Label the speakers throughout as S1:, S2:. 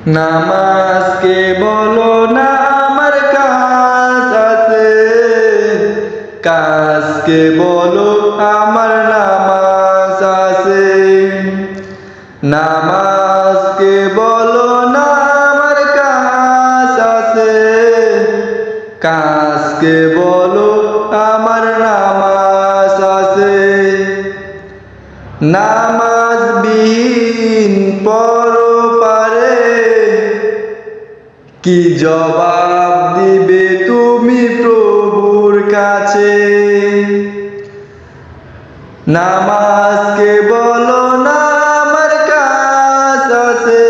S1: নামাজকে বলো না আমার কাজ আছে, কাজকে বলো আমার নামাজ আছে। নামাজকে বলো না আমার কাজ আছে, কাজকে বলো আমার নামাজ আছে। নামাজ বিহীন পরপারে কি জবাব দিবে তুমি প্রভুর কাছে? নামাজকে বলো না আমার কাজ আছে,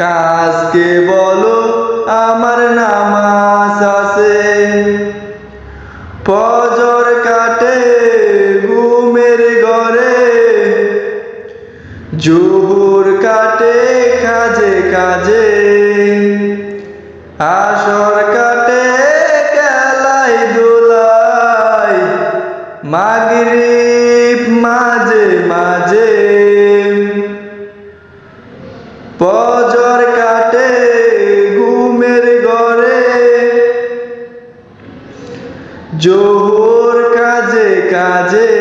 S1: কাজকে বলো আমার নামাজ আছে। ফজর কাটে ঘুমের ঘরে, জোহর কাটে কাজে কাজে, আসর কাটে খেলায় ধুলায়, মাগরিব মাঝে মাঝে। ফজর কাটে ঘুমের ঘরে, জোহর কাজে কাজে,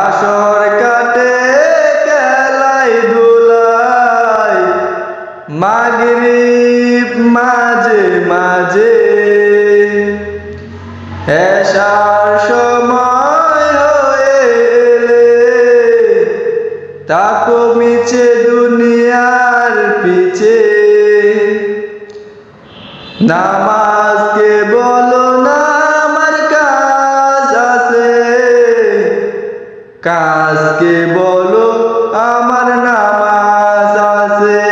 S1: আসর কাটে খেলায় ধুলায়, মাগরিব মাঝে মাঝে। এশার সময় হয়ে এলে তাকো মিছে দুনিয়ার পিছে। নামাজকে বলো না আমার কাজ আছে, কাজকে বলো আমার নামাজ আছে।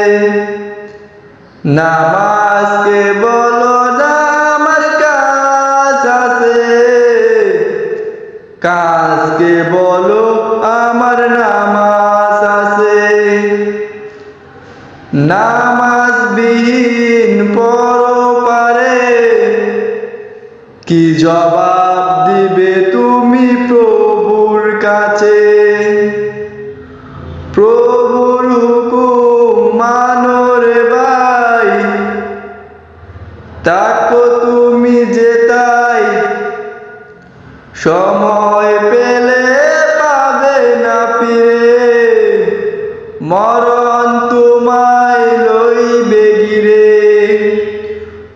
S1: নামাজকে বলো না আমার কাজ আছে, কাজকে বলো আমার নামাজ আছে। নামাজ বিহীন পরপারে কি জবাব দিবে তুমি প্রভুর কাছে? প্রভুর হুকুম মানো রে ভাই, তাকো তুমি যেতাই, সময় পেলে পাবে না ফিরে, মরণ তোমায় লইবে ঘিরে।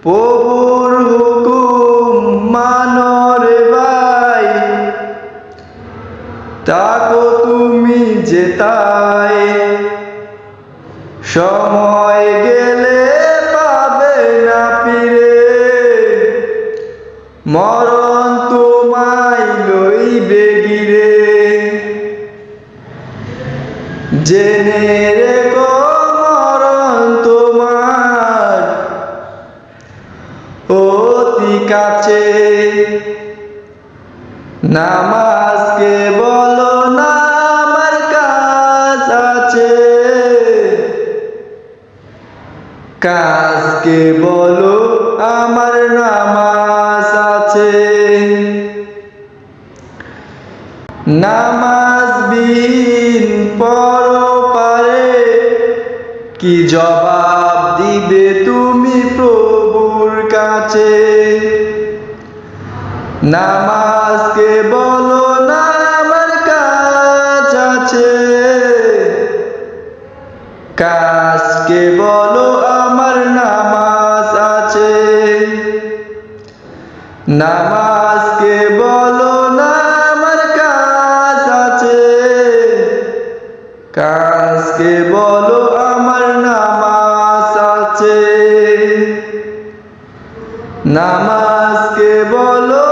S1: প্রভুর হুকুম মানো রে ভাই, তাকো তুমি যেতাই, সময় গেলে পাবে না ফিরে, মরণ তোমায় লইবে ঘিরে। জেনে রেখো মরণ তোমার অতি কাছে। নামাজকে বলো না আমার কাজ আছে, কাজকে বলো আমার নামাজ আছে। নামাজ বিহীন পরপারে কি জবাব দিবে তুমি প্রভুর কাছে? নামাজকে বলো না আমার কাজ আছে, কাজকে বলো আমার নামাজ আছে। নামাজকে বলো না আমার কাজ আছে, কাজকে বলো আমার নামাজ আছে। নামাজকে বলো